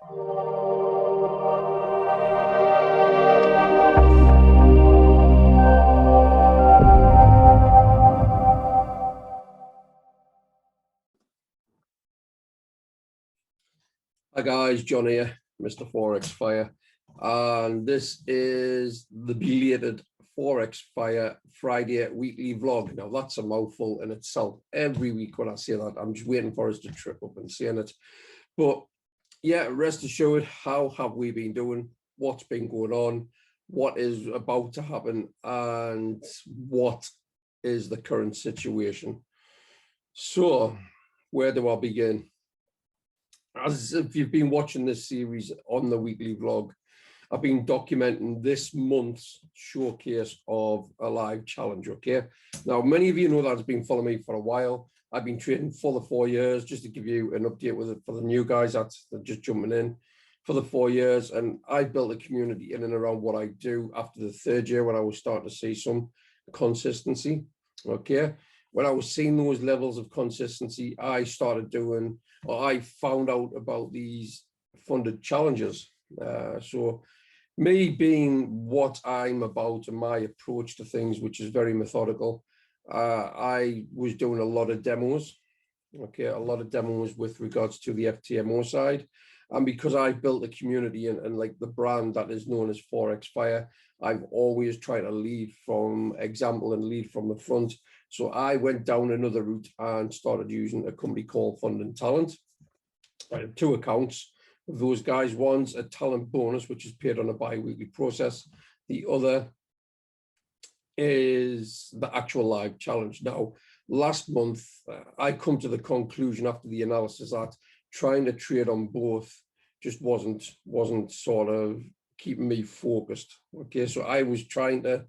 Hi guys, John here, Mr. Forex Fire, and this is the belated Forex Fire Friday weekly vlog. Now that's a mouthful in itself. Every week when I say that, I'm just waiting for us to trip up and saying it. But yeah, rest assured, how have we been doing? What's been going on? What is about to happen? And what is the current situation? So, where do I begin? As if you've been watching this series on the weekly vlog, I've been documenting this month's showcase of a live challenge. Okay, now many of you know that has been following me for a while. I've been trading for the 4 years, just to give you an update with it for the new guys that's just jumping in, for the 4 years. And I built a community in and around what I do after the third year, when I was starting to see some consistency. Okay, when I was seeing those levels of consistency, I started doing, or I found out about these funded challenges. So me being what I'm about and my approach to things, which is very methodical, I was doing a lot of demos. Okay, a lot of demos with regards to the FTMO side. And because I built a community and like the brand that is known as Forex Fire, I've always tried to lead from example and lead from the front. So I went down another route and started using a company called Fund and Talent. I have two accounts of those guys. One's a talent bonus, which is paid on a bi-weekly process. The other is the actual live challenge. Now, last month, I come to the conclusion after the analysis that trying to trade on both just wasn't sort of keeping me focused. Okay, so I was trying to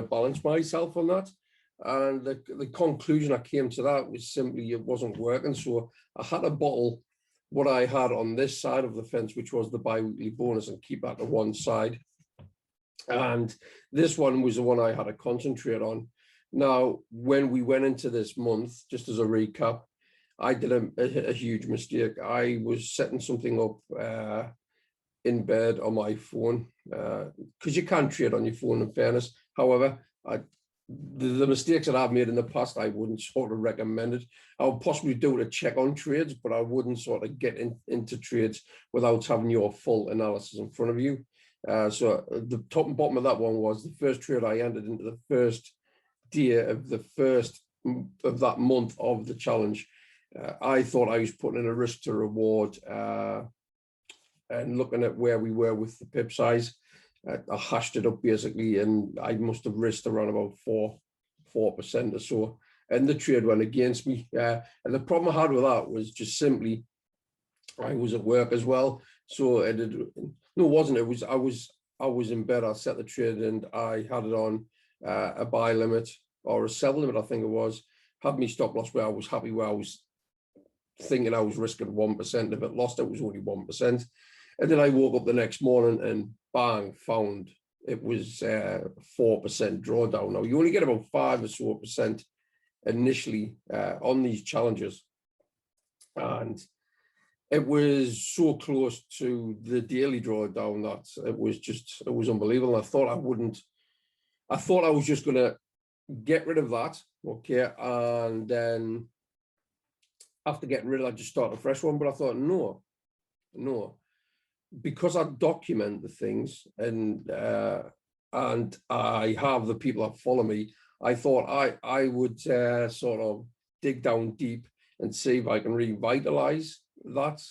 balance myself on that. And the conclusion I came to that was simply it wasn't working. So I had to bottle what I had on this side of the fence, which was the bi-weekly bonus, and keep that to one side. And this one was the one I had to concentrate on. Now, when we went into this month, just as a recap, I did a huge mistake. I was setting something up in bed on my phone, because you can trade on your phone, in fairness. However, the mistakes that I've made in the past, I wouldn't sort of recommend it. I would possibly do it to check on trades, but I wouldn't sort of get into trades without having your full analysis in front of you. So the top and bottom of that one was the first trade I entered into the first day of the first of that month of the challenge. I thought I was putting in a risk to reward, and looking at where we were with the pip size. I hashed it up basically, and I must have risked around about 4% or so, and the trade went against me. And the problem I had with that was just simply I was at work as well, so it wasn't. It was I was in bed. I set the trade and I had it on a buy limit or a sell limit, I think it was. Had me stop loss where I was happy, where I was thinking I was risking 1%. If it lost, it was only 1%. And then I woke up the next morning and bang, found it was 4% drawdown. Now, you only get about 5 or so percent initially on these challenges. And it was so close to the daily drawdown that it was unbelievable. I thought I was just going to get rid of that. Okay. And then after getting rid of that, just start a fresh one. But I thought, no, because I document the things and I have the people that follow me, I thought I would sort of dig down deep and see if I can revitalize that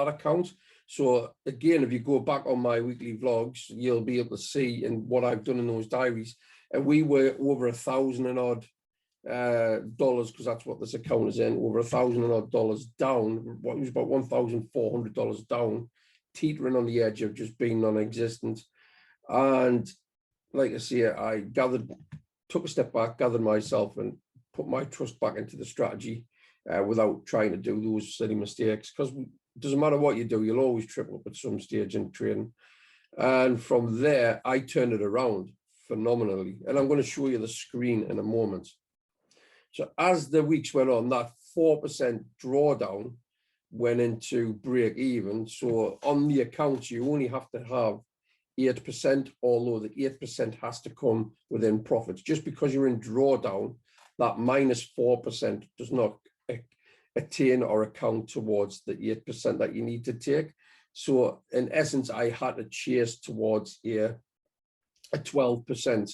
account. So again, if you go back on my weekly vlogs, you'll be able to see in what I've done in those diaries. And we were over 1,000 and odd dollars, because that's what this account is in, over 1,000 and odd dollars down. What was about $1,400 down, teetering on the edge of just being non-existent. And like I say, I took a step back, gathered myself, and put my trust back into the strategy without trying to do those silly mistakes, because it doesn't matter what you do, you'll always trip up at some stage in trading. And from there, I turned it around phenomenally. And I'm going to show you the screen in a moment. So as the weeks went on, that 4% drawdown went into break even. So on the accounts, you only have to have 8%, although the 8% has to come within profits. Just because you're in drawdown, that -4% does not attain or account towards the 8% that you need to take. So in essence, I had to chase towards a 12%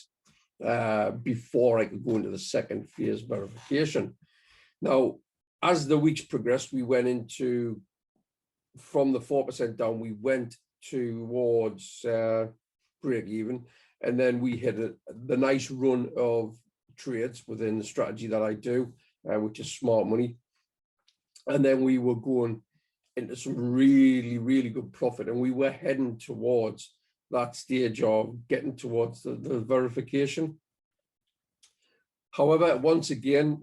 before I could go into the second phase verification. Now, as the weeks progressed, we went into, from the 4% down, we went towards break even, and then we hit the nice run of trades within the strategy that I do, which is smart money. And then we were going into some really, really good profit, and we were heading towards that stage of getting towards the verification. However, once again,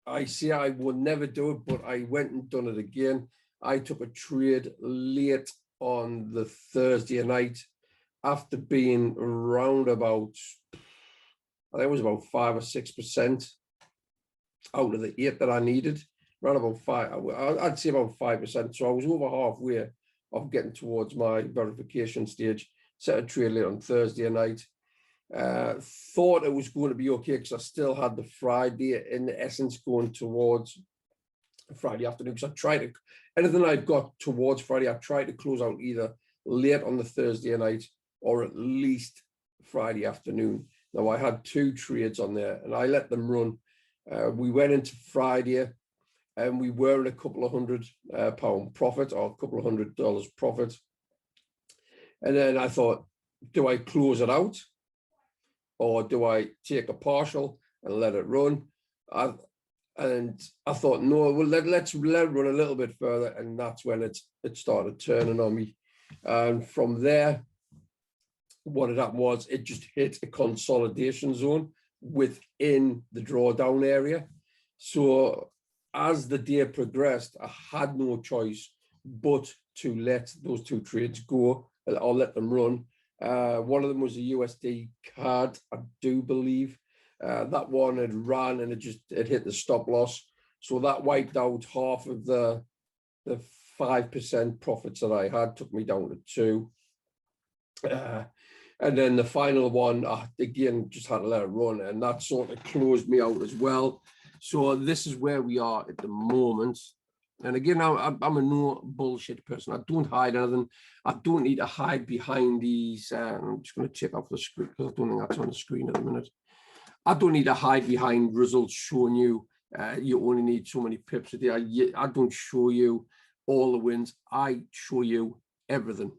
I say I will never do it, but I went and done it again. I took a trade late on the Thursday night after being around about, I think it was about 5 or 6% out of the 8 that I needed. Around about 5, I'd say about 5%. So I was over halfway of getting towards my verification stage. Set a trade late on Thursday night. Thought it was going to be okay because I still had the Friday in essence going towards Friday afternoon. Because I tried to, anything I got towards Friday, I tried to close out either late on the Thursday night or at least Friday afternoon. Now I had 2 trades on there and I let them run. We went into Friday and we were at a couple of £100 profit, or a couple of $100 profit. And then I thought, do I close it out? Or do I take a partial and let it run? And I thought, no, well, let's let it run a little bit further. And that's when it started turning on me. And from there, what it happened was it just hit a consolidation zone within the drawdown area. So as the day progressed, I had no choice but to let those 2 trades go, or let them run. One of them was a USD card, I do believe. That one had ran and it hit the stop loss. So that wiped out half of the 5% profits that I had, took me down to 2. And then the final one, again, just had to let it run, and that sort of closed me out as well. So this is where we are at the moment. And again, I'm a no bullshit person. I don't hide anything. I don't need to hide behind these. I'm just going to check off the screen because I don't think that's on the screen at the minute. I don't need to hide behind results showing you you only need so many pips a day. I don't show you all the wins. I show you everything,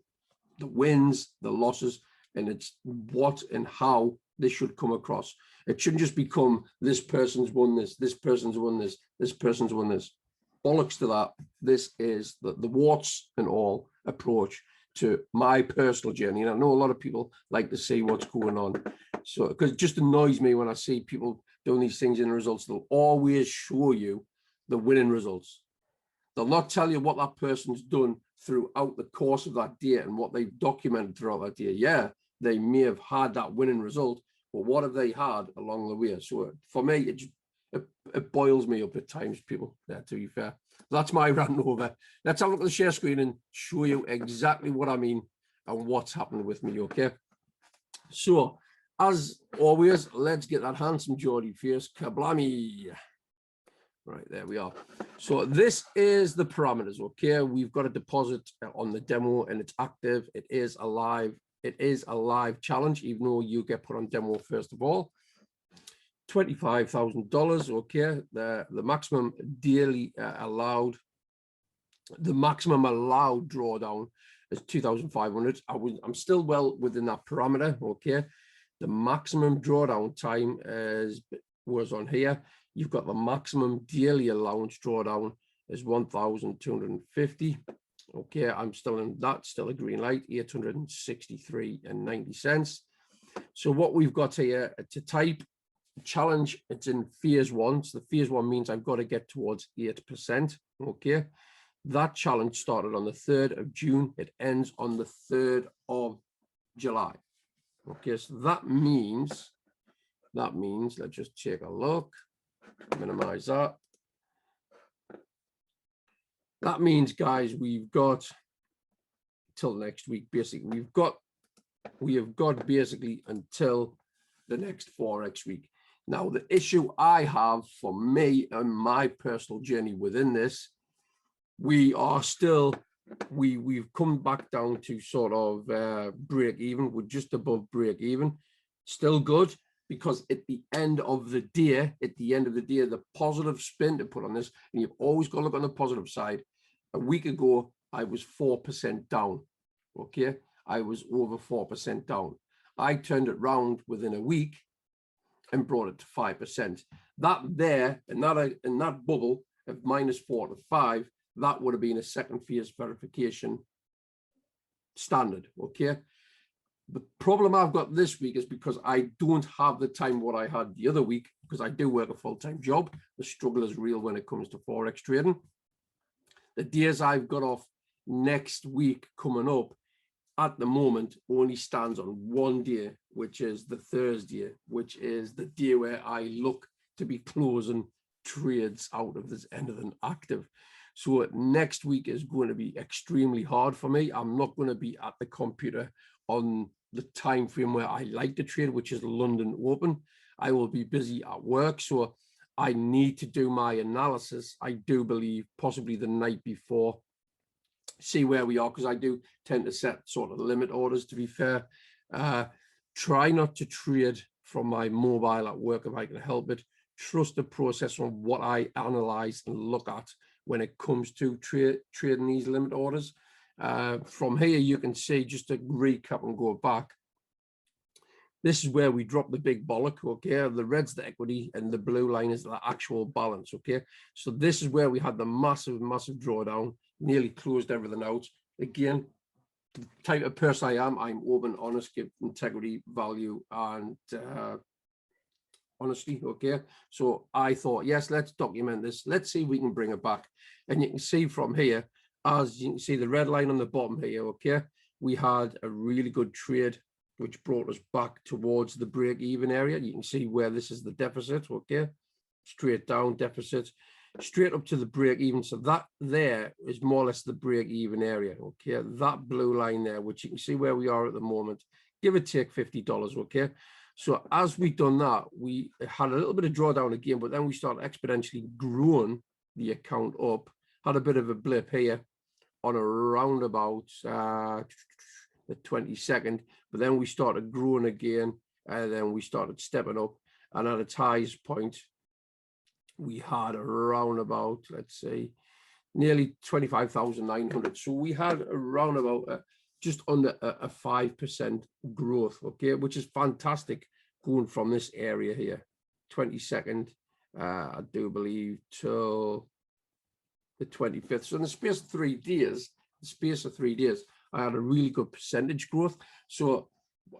the wins, the losses, and it's what and how this should come across. It shouldn't just become this person's won this, this person's won this, this person's won this. Bollocks to that. This is the warts and all approach to my personal journey. And I know a lot of people like to see what's going on. So, because it just annoys me when I see people doing these things in the results. They'll always show you the winning results. They'll not tell you what that person's done throughout the course of that day and what they've documented throughout that day. Yeah, they may have had that winning result, but what have they had along the way? So for me, it boils me up at times, people, to be fair. That's my rant over. Let's have a look at the share screen and show you exactly what I mean and what's happened with me, okay? So, as always, let's get that handsome Geordie face. Kablammy. Right, there we are. So this is the parameters, okay? We've got a deposit on the demo and it's active. It is a live challenge, even though you get put on demo first of all. $25,000, okay? The maximum daily allowed, the maximum allowed drawdown is 2,500. I'm still well within that parameter, okay? The maximum drawdown time was on here. You've got the maximum daily allowance drawdown is 1,250. Okay, I'm still in that, still a green light, 863.90 cents. So what we've got here to type challenge, it's in phase 1. So the phase 1 means I've got to get towards 8%. Okay, that challenge started on the 3rd of June. It ends on the 3rd of July. Okay, so that means, let's just take a look, minimize that. That means, guys, we've got till next week, basically. We have got basically until the next Forex week. Now, the issue I have for me and my personal journey within this, we are still, we've come back down to sort of break even. We're just above break even. Still good, because at the end of the day, the positive spin to put on this, and you've always got to look on the positive side. A week ago, I was 4% down. Okay, I was over 4% down. I turned it round within a week and brought it to 5%. That there, in that bubble of -4 to 5, that would have been a second phase verification standard. Okay. The problem I've got this week is because I don't have the time what I had the other week, because I do work a full-time job. The struggle is real when it comes to Forex trading. The days I've got off next week coming up at the moment only stands on one day, which is the Thursday, which is the day where I look to be closing trades out of this end of an active. So next week is going to be extremely hard for me. I'm not going to be at the computer on the time frame where I like to trade, which is London open. I will be busy at work, so I need to do my analysis, I do believe, possibly the night before, see where we are, because I do tend to set sort of limit orders, to be fair. Try not to trade from my mobile at work if I can help it. Trust the process on what I analyze and look at when it comes to trading these limit orders. From here, you can see, just to recap and go back, this is where we drop the big bollock, okay? The red's the equity and the blue line is the actual balance, okay? So this is where we had the massive drawdown, nearly closed everything out. Again, the type of person I am, I'm open, honest, give integrity, value, and honesty, okay? So I thought, yes, let's document this. Let's see if we can bring it back. And you can see from here, as you can see the red line on the bottom here, okay? We had a really good trade, which brought us back towards the break-even area. You can see where this is the deficit, okay? Straight down deficit, straight up to the break-even. So that there is more or less the break-even area, okay? That blue line there, which you can see where we are at the moment, give or take $50, okay? So as we've done that, we had a little bit of drawdown again, but then we started exponentially growing the account up, had a bit of a blip here on around about the 22nd, but then we started growing again, and then we started stepping up, and at its highest point, we had around about, let's say, nearly 25,900. So we had around about just under a 5% growth, okay, which is fantastic going from this area here, 22nd, I do believe, till the 25th. So in the space of 3 days, I had a really good percentage growth. So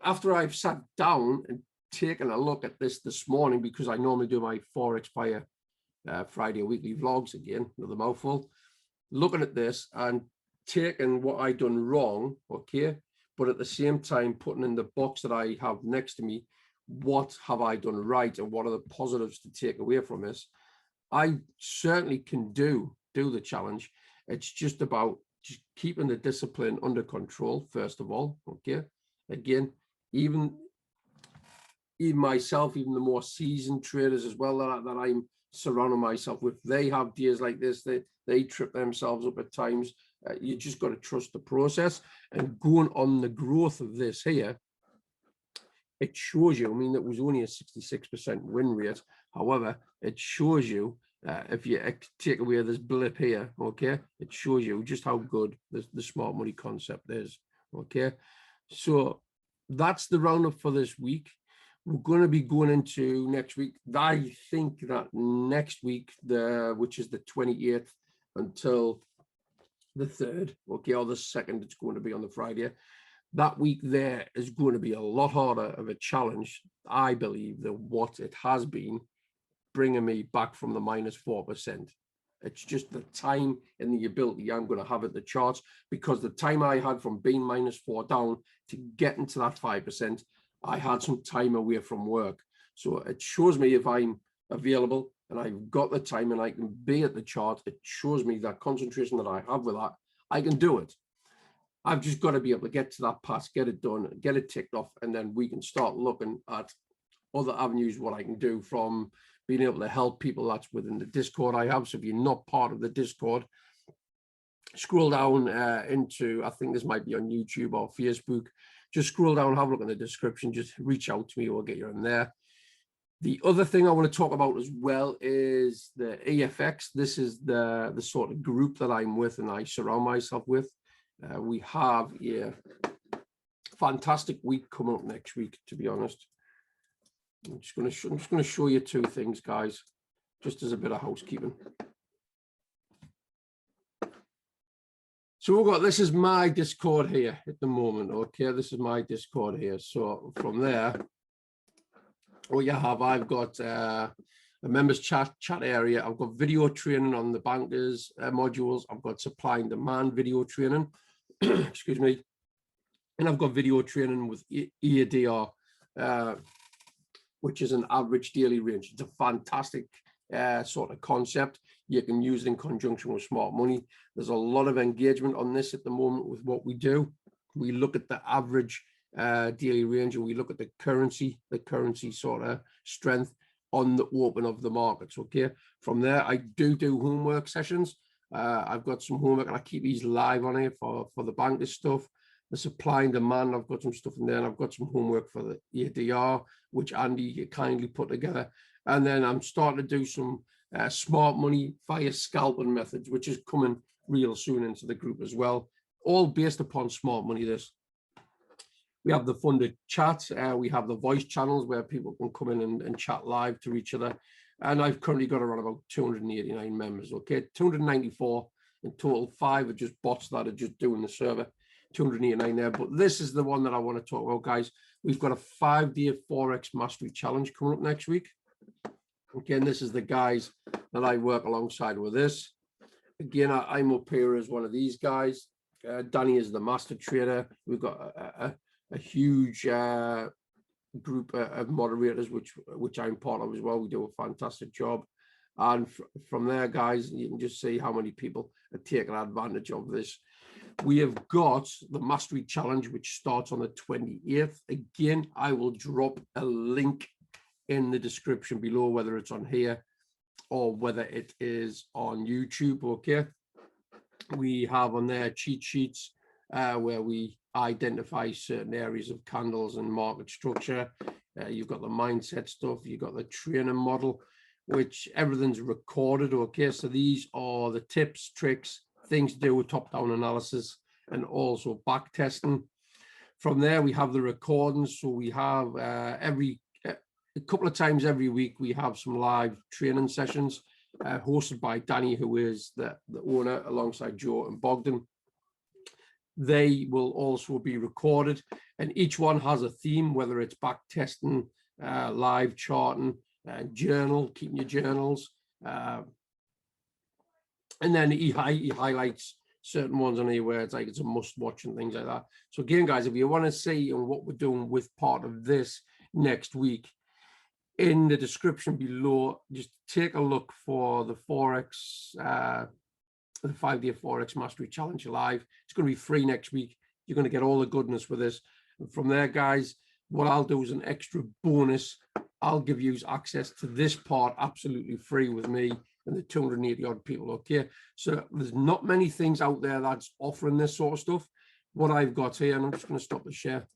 after I've sat down and taken a look at this morning, because I normally do my Forex Fire Friday weekly vlogs, again, another mouthful, looking at this and taking what I done wrong, okay, but at the same time putting in the box that I have next to me, what have I done right and what are the positives to take away from this? I certainly can do the challenge. It's just about just keeping the discipline under control, first of all, okay? Again, even myself, even the more seasoned traders as well that I'm surrounding myself with, they have days like this, they trip themselves up at times. You just got to trust the process, and going on the growth of this here, it shows you, I mean, it was only a 66% win rate. However, it shows you, if you take away this blip here, okay, it shows you just how good the smart money concept is, okay? So that's the roundup for this week. We're going to be going into next week. I think that next week, which is the 28th until the 3rd, okay, or the 2nd, it's going to be on the Friday. That week there is going to be a lot harder of a challenge, I believe, than what it has been, bringing me back from the -4%. It's just the time and the ability I'm going to have at the charts, because the time I had from being -4 down to getting to that 5%, I had some time away from work. So it shows me if I'm available, and I've got the time and I can be at the chart, it shows me that concentration that I have with that, I can do it. I've just got to be able to get to that pass, get it done, get it ticked off, and then we can start looking at other avenues, what I can do, from being able to help people that's within the Discord I have. So if you're not part of the Discord, scroll down into, I think this might be on YouTube or Facebook, just scroll down, have a look in the description, just reach out to me, we'll get you in there. The other thing I want to talk about as well is the EFX. This is the sort of group that I'm with and I surround myself with. We have a fantastic week coming up next week, to be honest. I'm just going to show you two things, guys, just as a bit of housekeeping. So we've got, this is my Discord here at the moment. Okay, this is my Discord here. So from there, what you have, I've got a members chat area. I've got video training on the bankers modules. I've got supply and demand video training. Excuse me. And I've got video training with EADR, which is an average daily range. It's a fantastic sort of concept. You can use it in conjunction with smart money. There's a lot of engagement on this at the moment with what we do. We look at the average daily range, and we look at the currency sort of strength on the open of the markets. Okay, from there I do homework sessions. I've got some homework and I keep these live on here for the bankers stuff, the supply and demand. I've got some stuff in there, and I've got some homework for the ADR, which Andy kindly put together. And then I'm starting to do some smart money via scalping methods, which is coming real soon into the group as well, all based upon smart money. This, we have the funded chat, we have the voice channels where people can come in and chat live to each other. And I've currently got around about 289 members. Okay, 294 in total. 5 are just bots that are just doing the server. 289 there. But this is the one that I want to talk about, guys. We've got a 5-day Forex Mastery Challenge coming up next week. Again, this is the guys that I work alongside with this. Again, I'm up here as one of these guys. Danny is the master trader. We've got a huge group of moderators, which I'm part of as well. We do a fantastic job. And from there, guys, you can just see how many people are taking advantage of this. We have got the Mastery Challenge, which starts on the 28th. Again, I will drop a link in the description below, whether it's on here or whether it is on YouTube. Okay, we have on there cheat sheets where we identify certain areas of candles and market structure. You've got the mindset stuff, you've got the training model, which everything's recorded. Okay, so these are the tips, tricks, things to do with top-down analysis and also back testing. From there, we have the recordings. So we have a couple of times every week, we have some live training sessions hosted by Danny, who is the owner, alongside Joe and Bogdan. They will also be recorded, and each one has a theme, whether it's back testing, live charting, journal, keeping your journals. And then he highlights certain ones on here where it's like it's a must watch and things like that. So again, guys, if you want to see what we're doing with part of this next week, in the description below, just take a look for the Forex, the 5-day Forex Mastery Challenge live. It's going to be free next week. You're going to get all the goodness with this. And from there, guys, what I'll do is an extra bonus. I'll give you access to this part absolutely free with me and the 280 odd people. Okay, so there's not many things out there that's offering this sort of stuff. What I've got here, and I'm just going to stop the share.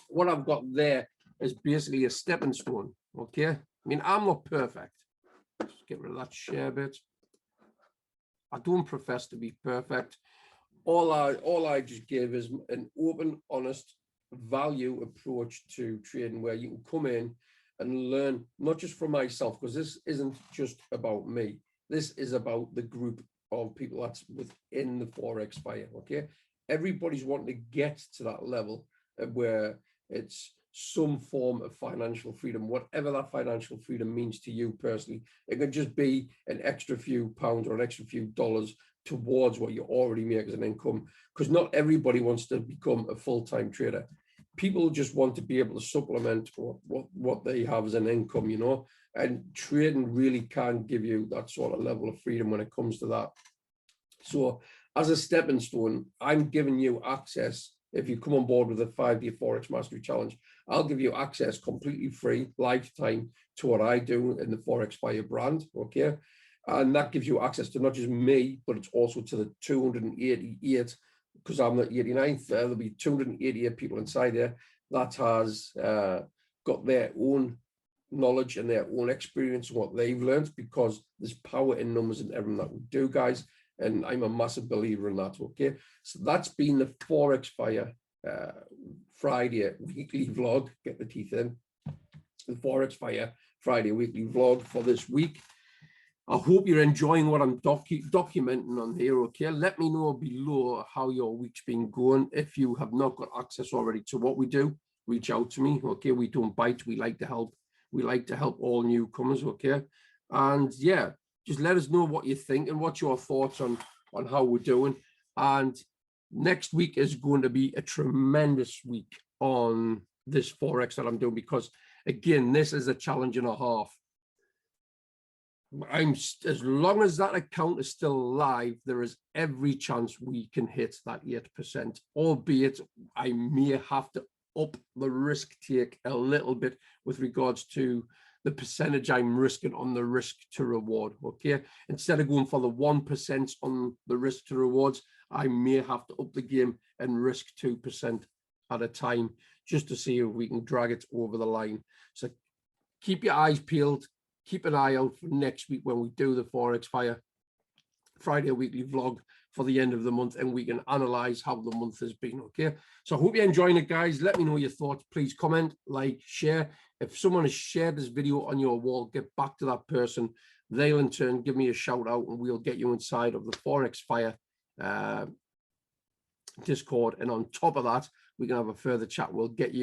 What I've got there is basically a stepping stone. Okay, I mean, I'm not perfect. Just get rid of that share bit. I don't profess to be perfect. All I just give is an open, honest, value approach to trading, where you can come in and learn, not just from myself, because this isn't just about me. This is about the group of people that's within the Forex fire. Okay, everybody's wanting to get to that level where it's some form of financial freedom, whatever that financial freedom means to you personally. It could just be an extra few pounds or an extra few dollars towards what you already make as an income, because not everybody wants to become a full-time trader. People just want to be able to supplement what they have as an income, you know, And trading really can give you that sort of level of freedom when it comes to that. So as a stepping stone, I'm giving you access. If you come on board with a 5-day Forex Mastery Challenge, I'll give you access completely free, lifetime, to what I do in the Forex Fire brand, okay? And that gives you access to not just me, but it's also to the 288, because I'm the 89th, there'll be 288 people inside there that has got their own knowledge and their own experience and what they've learned, because there's power in numbers in everything that we do, guys. And I'm a massive believer in that, okay? So that's been the Forex Fire Friday weekly vlog. Get the teeth in. The Forex Fire Friday weekly vlog for this week. I hope you're enjoying what I'm documenting on here, okay? Let me know below how your week's been going. If you have not got access already to what we do, reach out to me, okay? We don't bite, we like to help. We like to help all newcomers, okay? And yeah, just let us know what you think and what's your thoughts on how we're doing. And next week is going to be a tremendous week on this Forex that I'm doing, because again, this is a challenge and a half. As long as that account is still live, there is every chance we can hit that 8%, albeit I may have to up the risk take a little bit with regards to the percentage I'm risking on the risk to reward, okay? Instead of going for the 1% on the risk to rewards, I may have to up the game and risk 2% at a time, just to see if we can drag it over the line. So keep your eyes peeled. Keep an eye out for next week when we do the Forex Fire Friday weekly vlog for the end of the month, and we can analyze how the month has been, okay? So I hope you're enjoying it, guys. Let me know your thoughts. Please comment, like, share. If someone has shared this video on your wall, get back to that person. They'll in turn give me a shout out, and we'll get you inside of the Forex Fire Discord. And on top of that, we can have a further chat. We'll get you